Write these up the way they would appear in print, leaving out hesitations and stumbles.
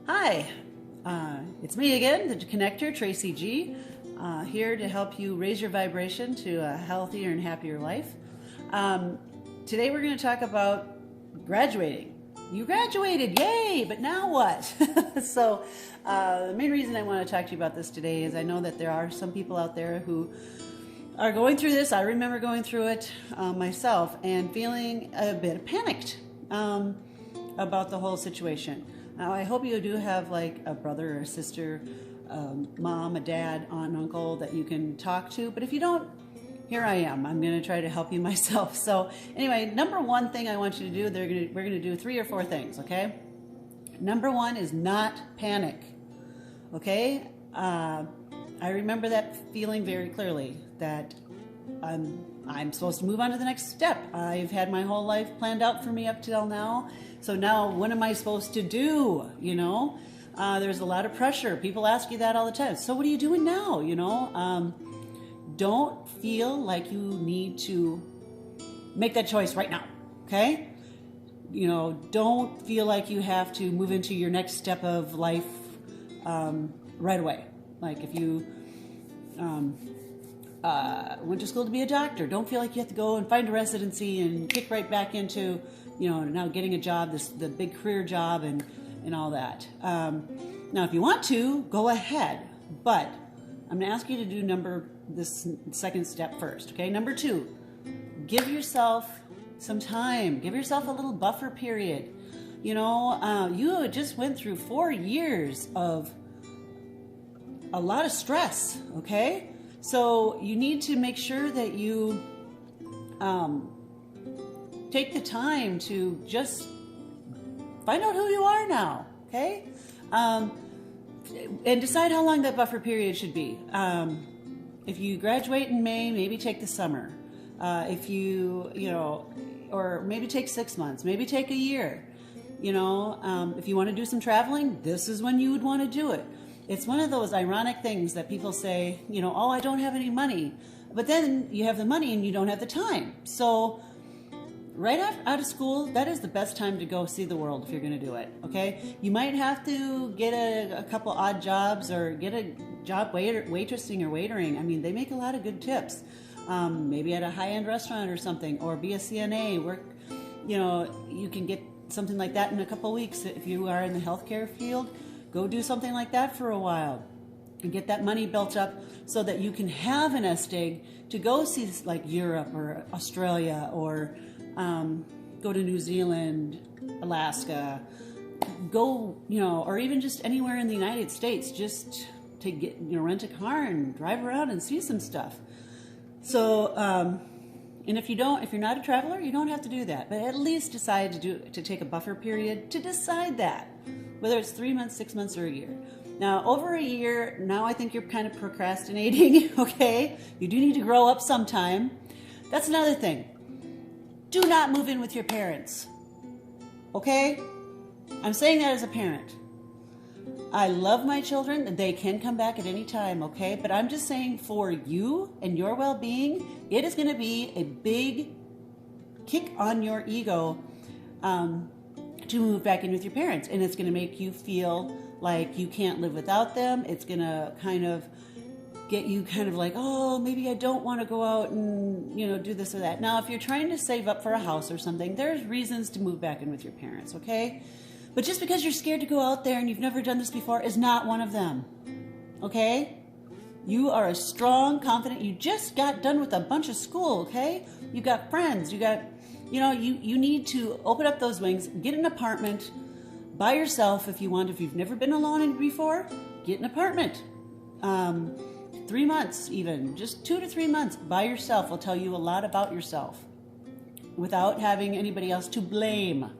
Hi, it's me again, the connector, Tracy G, here to help you raise your vibration to a healthier and happier life. Today we're going to talk about graduating. You graduated, yay! But now what? The main reason I want to talk to you about this today is I know that there are some people out there who are going through this. I remember going through it myself and feeling a bit panicked about the whole situation. Now, I hope you do have like a brother or a sister, mom, a dad, aunt, uncle that you can talk to. But if you don't, here I am. I'm going to try to help you myself. So anyway, number one thing I want you to do, we're going to do 3 or 4 things, okay? Number one is not panic, okay? I remember that feeling very clearly, that I'm supposed to move on to the next step. I've had my whole life planned out for me up till now. So now what am I supposed to do? You know, there's a lot of pressure. People ask you that all the time. So what are you doing now? You know, don't feel like you need to make that choice right now. Okay. You know, don't feel like you have to move into your next step of life right away. Like if you went to school to be a doctor, don't feel like you have to go and find a residency and kick right back into, you know, now getting a job, the big career job and all that. Now, if you want to, go ahead, but I'm going to ask you to do this second step first, okay? Number 2, give yourself some time. Give yourself a little buffer period. You know, you just went through 4 years of a lot of stress, okay? So you need to make sure that you take the time to just find out who you are now, okay? And decide how long that buffer period should be. If you graduate in May, maybe take the summer. If you know, or maybe take 6 months, maybe take a year. You know, if you want to do some traveling, this is when you would want to do it. It's one of those ironic things that people say, you know, oh, I don't have any money. But then you have the money and you don't have the time. So right out of school, that is the best time to go see the world if you're going to do it, okay? You might have to get a couple odd jobs or get a job waitressing or waitering. I mean, they make a lot of good tips. Maybe at a high-end restaurant or something, or be a CNA, work, you know, you can get something like that in a couple weeks if you are in the healthcare field. Go do something like that for a while and get that money built up so that you can have a nest egg to go see like Europe or Australia or go to New Zealand, Alaska, go, you know, or even just anywhere in the United States, just to get, you know, rent a car and drive around and see some stuff. So, and if you're not a traveler, you don't have to do that, but at least decide to take a buffer period to decide that. Whether it's 3 months, 6 months, or a year. Now, over a year, now I think you're kind of procrastinating, okay? You do need to grow up sometime. That's another thing. Do not move in with your parents, okay? I'm saying that as a parent. I love my children. They can come back at any time, okay? But I'm just saying for you and your well-being, it is going to be a big kick on your ego to move back in with your parents, and it's going to make you feel like you can't live without them. It's going to kind of get you kind of like, oh, maybe I don't want to go out and, you know, do this or that. Now, if you're trying to save up for a house or something, there's reasons to move back in with your parents, okay? But just because you're scared to go out there and you've never done this before is not one of them, okay? You are a strong, confident, you just got done with a bunch of school, okay? You got friends, you got, you know, you need to open up those wings, get an apartment by yourself if you want. If you've never been alone before, get an apartment. 3 months even, just 2 to 3 months by yourself will tell you a lot about yourself without having anybody else to blame.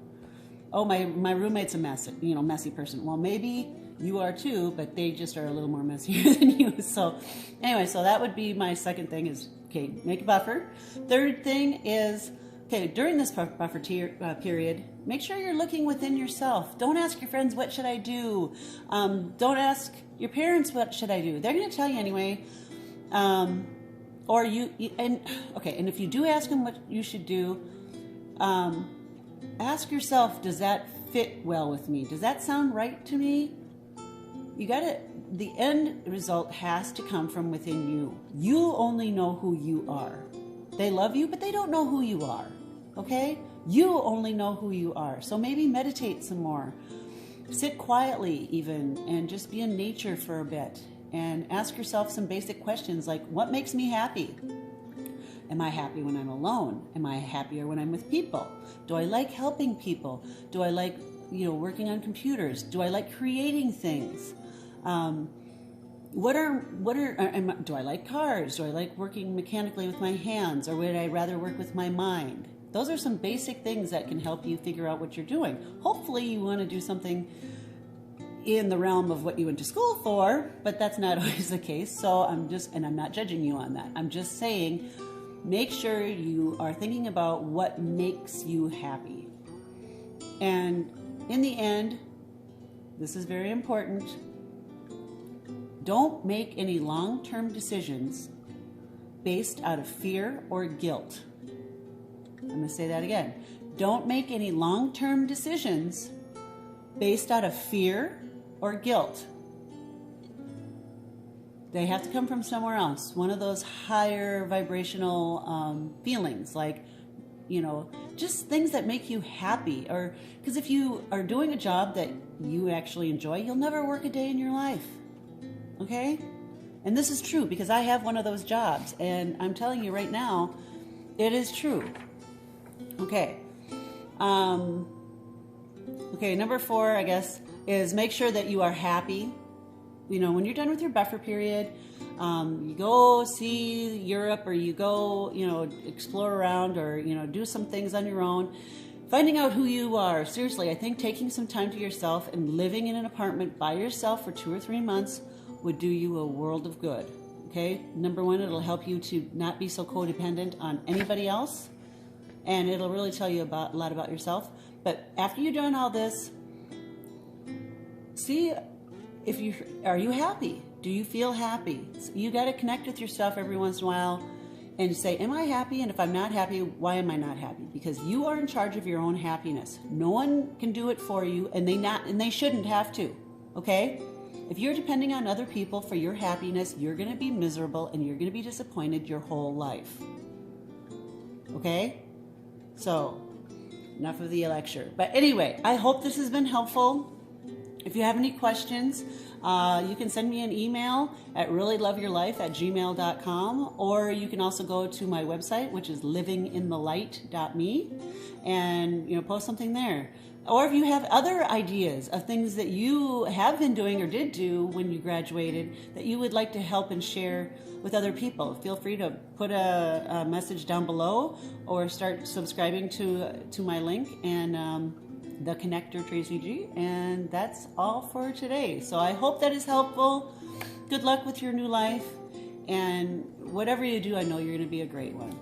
Oh, my roommate's a messy person. Well, maybe you are too, but they just are a little more messier than you. So anyway, so that would be my second thing is, okay, make a buffer. Third thing is, okay, during this buffer period, make sure you're looking within yourself. Don't ask your friends, what should I do? Don't ask your parents, what should I do? They're going to tell you anyway. And if you do ask them what you should do, ask yourself, does that fit well with me? Does that sound right to me? The end result has to come from within you. You only know who you are. They love you, but they don't know who you are. Okay? You only know who you are. So maybe meditate some more. Sit quietly even and just be in nature for a bit and ask yourself some basic questions like, what makes me happy? Am I happy when I'm alone? Am I happier when I'm with people? Do I like helping people? Do I like, working on computers? Do I like creating things? Do I like cars? Do I like working mechanically with my hands, or would I rather work with my mind? Those are some basic things that can help you figure out what you're doing. Hopefully you want to do something in the realm of what you went to school for, but that's not always the case. So I'm not judging you on that. I'm just saying, make sure you are thinking about what makes you happy. And in the end, this is very important, don't make any long-term decisions based out of fear or guilt. I'm going to say that again. Don't make any long-term decisions based out of fear or guilt. They have to come from somewhere else. One of those higher vibrational feelings, like, just things that make you happy. Or because if you are doing a job that you actually enjoy, you'll never work a day in your life. Okay? And this is true because I have one of those jobs, and I'm telling you right now, it is true. Okay. Number 4, I guess, is make sure that you are happy. When you're done with your buffer period, you go see Europe, or you go, explore around, or, do some things on your own. Finding out who you are. Seriously, I think taking some time to yourself and living in an apartment by yourself for 2 or 3 months would do you a world of good. Okay? Number 1, it'll help you to not be so codependent on anybody else. And it'll really tell you a lot about yourself. But after you've done all this, see are you happy? Do you feel happy? You got to connect with yourself every once in a while and say, am I happy? And if I'm not happy, why am I not happy? Because you are in charge of your own happiness. No one can do it for you, and they shouldn't have to. Okay? If you're depending on other people for your happiness, you're going to be miserable and you're going to be disappointed your whole life. Okay? So, enough of the lecture. But anyway, I hope this has been helpful. If you have any questions, you can send me an email at reallyloveyourlife@gmail.com, or you can also go to my website, which is livinginthelight.me, and post something there. Or if you have other ideas of things that you have been doing or did do when you graduated that you would like to help and share with other people, feel free to put a message down below, or start subscribing to my link and the Connector Tracy G. And that's all for today. So I hope that is helpful. Good luck with your new life, and whatever you do, I know you're going to be a great one.